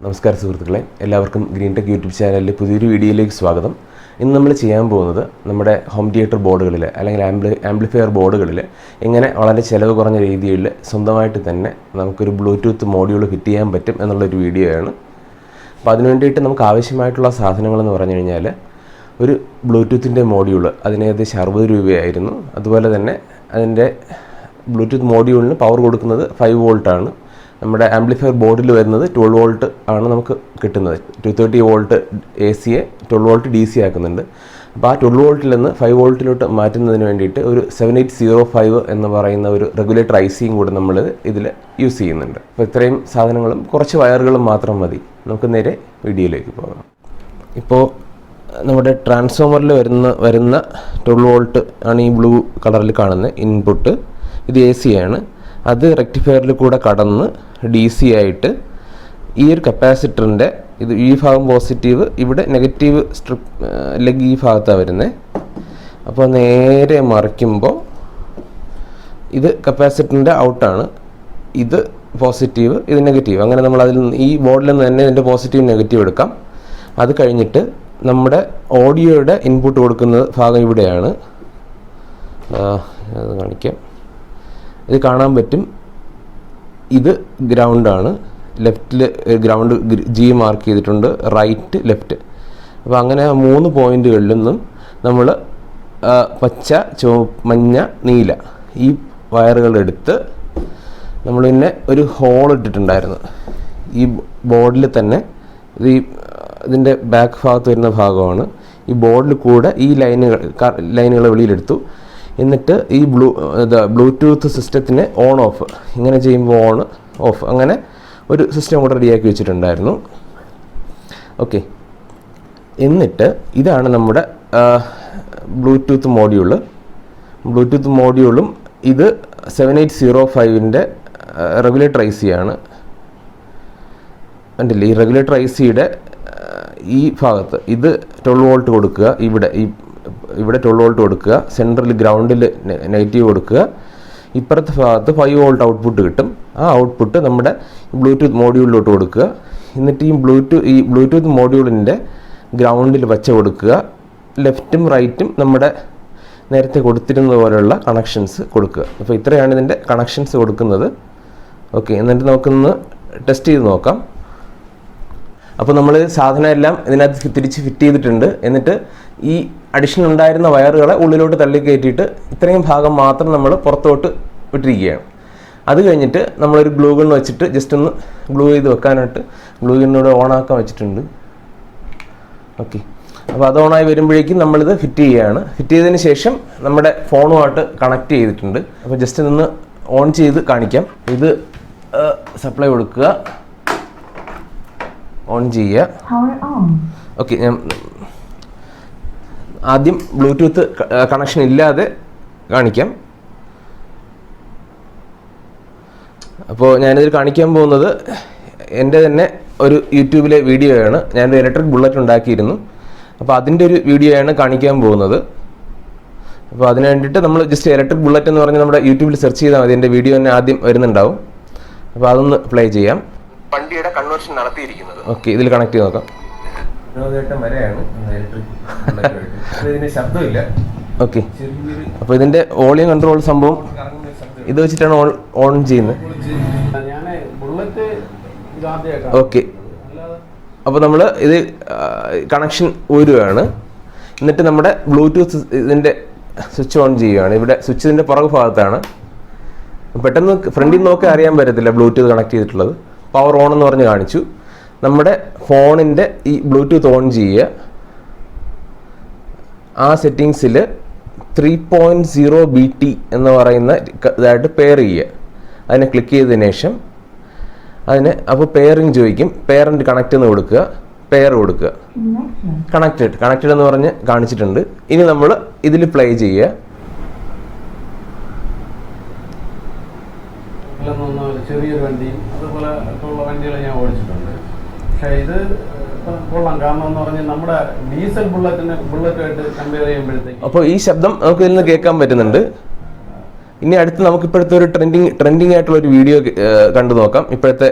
നമസ്കാരം സുഹൃത്തുക്കളെ, എല്ലാവർക്കും ഗ്രീൻ ടെക് യൂട്യൂബ് ചാനലിലെ പുതിയൊരു വീഡിയോയിലേക്ക് സ്വാഗതം. ഇന്ന് നമ്മൾ ചെയ്യാൻ പോകുന്നത് നമ്മുടെ ഹോം തിയേറ്റർ ബോർഡുകളിൽ അല്ലെങ്കിൽ ആംപ്ലിഫയർ ബോർഡുകളിൽ എങ്ങനെ വളരെ ചിലവ് കുറഞ്ഞ രീതിയിൽ സ്വന്തമായിട്ട് തന്നെ നമുക്കൊരു ബ്ലൂടൂത്ത് മോഡ്യൂൾ ഫിറ്റ് ചെയ്യാൻ പറ്റും എന്നുള്ളൊരു വീഡിയോയാണ്. അപ്പോൾ അതിനു വേണ്ടിയിട്ട് നമുക്ക് ആവശ്യമായിട്ടുള്ള സാധനങ്ങളെന്ന് പറഞ്ഞു കഴിഞ്ഞാൽ ഒരു ബ്ലൂടൂത്തിൻ്റെ മോഡ്യൂൾ അതിന് ഏകദേശം 60 രൂപയായിരുന്നു. അതുപോലെ തന്നെ അതിൻ്റെ ബ്ലൂടൂത്ത് മോഡ്യൂളിന് പവർ കൊടുക്കുന്നത് 5 വോൾട്ടാണ്. നമ്മുടെ ആംപ്ലിഫയർ ബോർഡിൽ വരുന്നത് 12 വോൾട്ട് ആണ് നമുക്ക് കിട്ടുന്നത്. 230 വോൾട്ട് AC 12 വോൾട്ട് DC ആക്കുന്നുണ്ട്. അപ്പോൾ ആ 12 വോൾട്ടിൽ നിന്ന് 5 വോൾട്ടിലോട്ട് മാറ്റുന്നതിന് വേണ്ടിയിട്ട് ഒരു 7805 എന്ന് പറയുന്ന ഒരു റെഗുലേറ്റർ ICയും കൂടെ നമ്മൾ ഇതിൽ യൂസ് ചെയ്യുന്നുണ്ട്. അപ്പോൾ ഇത്രയും സാധനങ്ങളും കുറച്ച് വയറുകളും മാത്രം മതി. നമുക്ക് നേരെ വീഡിയോയിലേക്ക് പോകാം. ഇപ്പോൾ നമ്മുടെ ട്രാൻസ്ഫോമറിൽ വരുന്ന 12 വോൾട്ട് ആണ് ഈ ബ്ലൂ കളറിൽ കാണുന്ന ഇൻപുട്ട്. ഇത് AC ആണ്. അത് റെക്ടിഫയറിൽ കൂടെ കടന്ന് DC ആയിട്ട് ഈ ഒരു കപ്പാസിറ്ററിൻ്റെ ഈ ഭാഗം പോസിറ്റീവ്, ഇവിടെ നെഗറ്റീവ് സ്ട്രിപ്പ് അല്ലെങ്കിൽ ഈ ഭാഗത്താണ് വരുന്നത്. അപ്പോൾ നേരെ മറിക്കുമ്പോൾ ഇത് കപ്പാസിറ്ററിൻ്റെ ഔട്ടാണ്, ഇത് പോസിറ്റീവ്, ഇത് നെഗറ്റീവ്. അങ്ങനെ നമ്മൾ അതിൽ നിന്ന് ഈ ബോർഡിൽ നിന്ന് തന്നെ ഇതിൻ്റെ പോസിറ്റീവ് നെഗറ്റീവ് എടുക്കാം. അത് കഴിഞ്ഞിട്ട് നമ്മുടെ ഓഡിയോയുടെ ഇൻപുട്ട് കൊടുക്കുന്ന ഭാഗം ഇവിടെയാണ്. അത് കാണിക്കാം. ഇത് കാണാൻ പറ്റും. ഇത് ഗ്രൗണ്ടാണ്. ലെഫ്റ്റിൽ ഗ്രൗണ്ട് G മാർക്ക് ചെയ്തിട്ടുണ്ട്, റൈറ്റ് ലെഫ്റ്റ്. അപ്പോൾ അങ്ങനെ 3 പോയിന്റുകളിൽ നിന്നും നമ്മൾ പച്ച, മഞ്ഞ, നീല ഈ വയറുകളെടുത്ത് നമ്മൾ പിന്നെ ഒരു ഹോൾ ഇട്ടിട്ടുണ്ടായിരുന്നു ഈ ബോർഡിൽ തന്നെ. ഇതിൻ്റെ ബാക്ക് ഭാഗത്ത് വരുന്ന ഭാഗമാണ്. ഈ ബോർഡിൽ കൂടെ ഈ ലൈനുകൾ വെളിയിലെടുത്തു. എന്നിട്ട് ഈ ബ്ലൂടൂത്ത് സിസ്റ്റത്തിന് ഓൺ ഓഫ്, ഇങ്ങനെ ചെയ്യുമ്പോൾ ഓൺ ഓഫ്, അങ്ങനെ ഒരു സിസ്റ്റം കൂടെ റെഡിയാക്കി വെച്ചിട്ടുണ്ടായിരുന്നു. ഓക്കെ, എന്നിട്ട് ഇതാണ് നമ്മുടെ ബ്ലൂടൂത്ത് മോഡ്യൂള്. ബ്ലൂടൂത്ത് മോഡ്യൂളും ഇത് 7805ൻ്റെ റെഗുലേറ്റർ IC ആണ്. കണ്ടില്ലേ, ഈ റെഗുലേറ്റർ ICയുടെ ഈ ഭാഗത്ത് ഇത് 12 വോൾട്ട് കൊടുക്കുക, ഇവിടെ 12 വോൾട്ട് കൊടുക്കുക, സെൻട്രൽ ഗ്രൗണ്ടിൽ നെഗറ്റീവ് കൊടുക്കുക, ഇപ്പുറത്തെ ഭാഗത്ത് 5 വോൾട്ട് ഔട്ട്പുട്ട് കിട്ടും. ആ ഔട്ട്പുട്ട് നമ്മുടെ ബ്ലൂടൂത്ത് മോഡ്യൂളിലോട്ട് കൊടുക്കുക. എന്നിട്ട് ഈ ബ്ലൂടൂത്ത് മോഡ്യൂളിൻ്റെ ഗ്രൗണ്ടിൽ വച്ച കൊടുക്കുക. ലെഫ്റ്റും റൈറ്റും നമ്മുടെ നേരത്തെ കൊടുത്തിരുന്നത് പോലെയുള്ള കണക്ഷൻസ് കൊടുക്കുക. അപ്പോൾ ഇത്രയാണ് ഇതിൻ്റെ കണക്ഷൻസ് കൊടുക്കുന്നത്. ഓക്കെ, എന്നിട്ട് നമുക്കൊന്ന് ടെസ്റ്റ് ചെയ്ത് നോക്കാം. അപ്പോൾ നമ്മൾ സാധനം എല്ലാം ഇതിനകത്ത് തിരിച്ച് ഫിറ്റ് ചെയ്തിട്ടുണ്ട്. എന്നിട്ട് ഈ അഡീഷണൽ ഉണ്ടായിരുന്ന വയറുകളെ ഉള്ളിലോട്ട് തള്ളി കയറ്റിയിട്ട് ഇത്രയും ഭാഗം മാത്രം നമ്മൾ പുറത്തോട്ട് വിട്ടിരിക്കുകയാണ്. അത് കഴിഞ്ഞിട്ട് നമ്മളൊരു ഗ്ലൂ ഗൺ വെച്ചിട്ട് ജസ്റ്റ് ഒന്ന് ഗ്ലൂ ചെയ്ത് വെക്കാനായിട്ട് ഗ്ലൂ ഗണ്ണിലൂടെ ഓണാക്കാൻ വെച്ചിട്ടുണ്ട്. ഓക്കെ, അപ്പോൾ അത് ഓണായി വരുമ്പോഴേക്കും നമ്മളിത് ഫിറ്റ് ചെയ്യുകയാണ്. ഫിറ്റ് ചെയ്തതിന് ശേഷം നമ്മുടെ ഫോണുമായിട്ട് കണക്ട് ചെയ്തിട്ടുണ്ട്. അപ്പോൾ ജസ്റ്റ് നിന്ന് ഓൺ ചെയ്ത് കാണിക്കാം. ഇത് സപ്ലൈ കൊടുക്കുക, ഓൺ ചെയ്യുക. ഓക്കെ, ഞാൻ ആദ്യം ബ്ലൂടൂത്ത് കണക്ഷൻ ഇല്ലാതെ കാണിക്കാം. അപ്പോൾ ഞാനിതിൽ കാണിക്കാൻ പോകുന്നത് എൻ്റെ തന്നെ ഒരു യൂട്യൂബിലെ വീഡിയോയാണ്. ഞാനൊരു ഇലക്ട്രിക് ബുള്ളറ്റ് ഉണ്ടാക്കിയിരുന്നു. അപ്പോൾ അതിൻ്റെ ഒരു വീഡിയോയാണ് കാണിക്കാൻ പോകുന്നത്. അപ്പോൾ അതിന് വേണ്ടിയിട്ട് നമ്മൾ ജസ്റ്റ് ഇലക്ട്രിക് ബുള്ളറ്റ് എന്ന് പറഞ്ഞ് നമ്മുടെ യൂട്യൂബിൽ സെർച്ച് ചെയ്താൽ മതി. എൻ്റെ വീഡിയോ തന്നെ ആദ്യം വരുന്നുണ്ടാവും. അപ്പോൾ അതൊന്ന് പ്ലേ ചെയ്യാം. വണ്ടിയുടെ കൺവേർഷൻ നടത്തിയിരിക്കുന്നത്. ഓക്കെ, ഇതിൽ കണക്ട് ചെയ്ത് നോക്കാം. വരെയാണ് ഇതിന് ശബ്ദമില്ല. ഓക്കെ, അപ്പോൾ ഇതിൻ്റെ വോളിയം കൺട്രോൾ സംഭവം ഇത് വെച്ചിട്ടാണ് ഓൺ ചെയ്യുന്നത്. ഓക്കെ, അപ്പോൾ നമ്മൾ ഇത് കണക്ഷൻ ഊരുകയാണ്. എന്നിട്ട് നമ്മുടെ ബ്ലൂടൂത്ത് ഇതിൻ്റെ സ്വിച്ച് ഓൺ ചെയ്യുകയാണ്. ഇവിടെ സ്വിച്ച് ഇതിൻ്റെ പുറകു ഭാഗത്താണ്. പെട്ടെന്ന് ഫ്രണ്ടിൽ നോക്കി അറിയാൻ പറ്റത്തില്ല ബ്ലൂടൂത്ത് കണക്ട് ചെയ്തിട്ടുള്ളത്. പവർ ഓൺ എന്ന് പറഞ്ഞ് കാണിച്ചു. നമ്മുടെ ഫോണിൻ്റെ ഈ ബ്ലൂടൂത്ത് ഓൺ ചെയ്യുക. ആ സെറ്റിങ്സിൽ 3.0 BT എന്ന് പറയുന്ന ഇതായിട്ട് പെയർ ചെയ്യുക. അതിനെ ക്ലിക്ക് ചെയ്തതിന് ശേഷം അപ്പോൾ പെയറിങ് ചോദിക്കും. പേരൻറ്റ് കണക്ട് എന്ന് കൊടുക്കുക, പെയർ കൊടുക്കുക. കണക്റ്റഡ് എന്ന് പറഞ്ഞ് കാണിച്ചിട്ടുണ്ട്. ഇനി നമ്മൾ ഇതിൽ പ്ലേ ചെയ്യുക. ചെറിയൊരു വണ്ടിയും അതുപോലെ ഉള്ള വണ്ടികൾ ഞാൻ ഓടിച്ചിട്ടുണ്ട്. പക്ഷേ ഇത് കൊള്ളാം. കാരണം എന്ന് പറഞ്ഞാൽ നമ്മുടെ ഡീസൽ ബുള്ളറ്റുമായിട്ട് കമ്പയർ ചെയ്യുമ്പോഴത്തേക്ക് അപ്പോൾ ഈ ശബ്ദം നമുക്ക് ഇതിൽ നിന്ന് കേൾക്കാൻ പറ്റുന്നുണ്ട്. ഇനി അടുത്ത് നമുക്ക് ഇപ്പോഴത്തെ ഒരു ട്രെൻഡിങ് ആയിട്ടുള്ള ഒരു വീഡിയോ കണ്ടു നോക്കാം. ഇപ്പോഴത്തെ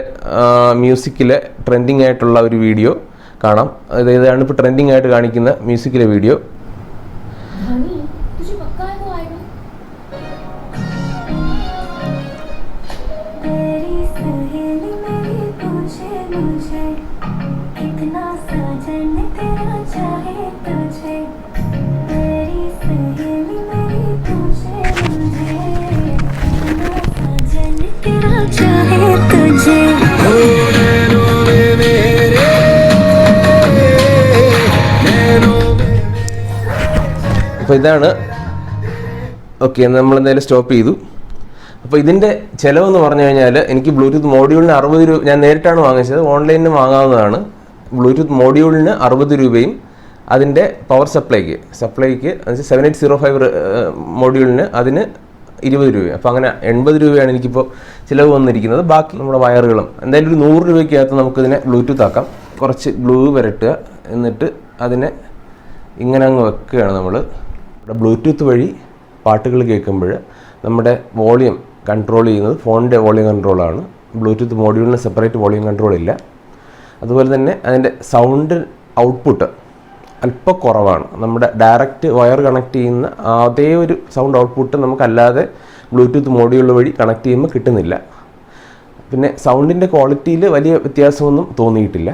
മ്യൂസിക്കിലെ ട്രെൻഡിങ് ആയിട്ടുള്ള ഒരു വീഡിയോ കാണാം. ഇതാണ് ഇപ്പോൾ ട്രെൻഡിങ് ആയിട്ട് കാണിക്കുന്ന മ്യൂസിക്കിലെ വീഡിയോ. അപ്പോൾ ഇതാണ്. ഓക്കെ, നമ്മൾ എന്തായാലും സ്റ്റോപ്പ് ചെയ്തു. അപ്പോൾ ഇതിൻ്റെ ചിലവെന്ന് പറഞ്ഞു കഴിഞ്ഞാൽ എനിക്ക് ബ്ലൂടൂത്ത് മോഡ്യൂളിന് 60 രൂപ, ഞാൻ നേരിട്ടാണ് വാങ്ങിച്ചത്, ഓൺലൈനിൽ വാങ്ങാവുന്നതാണ്. ബ്ലൂടൂത്ത് മോഡ്യൂളിന് 60 രൂപയും അതിൻ്റെ പവർ സപ്ലൈക്ക് 7805 മോഡ്യൂളിന് അതിന് 20 രൂപയും. അപ്പോൾ അങ്ങനെ 80 രൂപയാണ് എനിക്കിപ്പോൾ ചിലവ് വന്നിരിക്കുന്നത്. ബാക്കി നമ്മുടെ വയറുകളും എന്തായാലും ഒരു 100 രൂപയ്ക്കകത്ത് നമുക്കിതിനെ ബ്ലൂടൂത്ത് ആക്കാം. കുറച്ച് ഗ്ലൂ വരട്ടുക, എന്നിട്ട് അതിനെ ഇങ്ങനെ അങ്ങ് വെക്കുകയാണ് നമ്മൾ. ഇവിടെ ബ്ലൂടൂത്ത് വഴി പാട്ടുകൾ കേൾക്കുമ്പോൾ നമ്മുടെ വോളിയം കൺട്രോൾ ചെയ്യുന്നത് ഫോണിൻ്റെ വോളിയം കൺട്രോളാണ്. ബ്ലൂടൂത്ത് മോഡ്യൂളിന് സെപ്പറേറ്റ് വോളിയം കൺട്രോൾ ഇല്ല. അതുപോലെ തന്നെ അതിൻ്റെ സൗണ്ട് ഔട്ട്പുട്ട് അല്പം കുറവാണ്. നമ്മുടെ ഡയറക്റ്റ് വയർ കണക്ട് ചെയ്യുന്ന അതേ ഒരു സൗണ്ട് ഔട്ട്പുട്ട് നമുക്കല്ലാതെ ബ്ലൂടൂത്ത് മോഡ്യൂൾ വഴി കണക്ട് ചെയ്യുമ്പോൾ കിട്ടുന്നില്ല. പിന്നെ സൗണ്ടിൻ്റെ ക്വാളിറ്റിയിൽ വലിയ വ്യത്യാസമൊന്നും തോന്നിയിട്ടില്ല.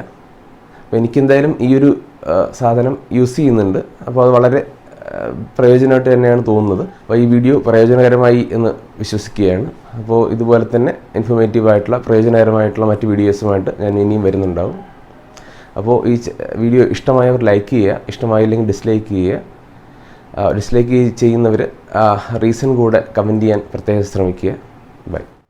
അപ്പോൾ എനിക്കെന്തായാലും ഈ ഒരു സാധനം യൂസ് ചെയ്യുന്നുണ്ട്. അപ്പോൾ അത് വളരെ പ്രയോജനമായിട്ട് തന്നെയാണ് തോന്നുന്നത്. അപ്പോൾ ഈ വീഡിയോ പ്രയോജനകരമായി എന്ന് വിശ്വസിക്കുകയാണ്. അപ്പോൾ ഇതുപോലെ തന്നെ ഇൻഫോർമേറ്റീവായിട്ടുള്ള പ്രയോജനകരമായിട്ടുള്ള മറ്റ് വീഡിയോസുമായിട്ട് ഞാൻ ഇനിയും വരുന്നുണ്ടാവും. അപ്പോൾ ഈ വീഡിയോ ഇഷ്ടമായവർ ലൈക്ക് ചെയ്യുക, ഇഷ്ടമായില്ലെങ്കിൽ ഡിസ്ലൈക്ക് ചെയ്യുക. ഡിസ്ലൈക്ക് ചെയ്യുന്നവർ റീസൺ കൂടെ കമൻറ്റ് ചെയ്യാൻ പ്രത്യേകം ശ്രമിക്കുക. ബൈ.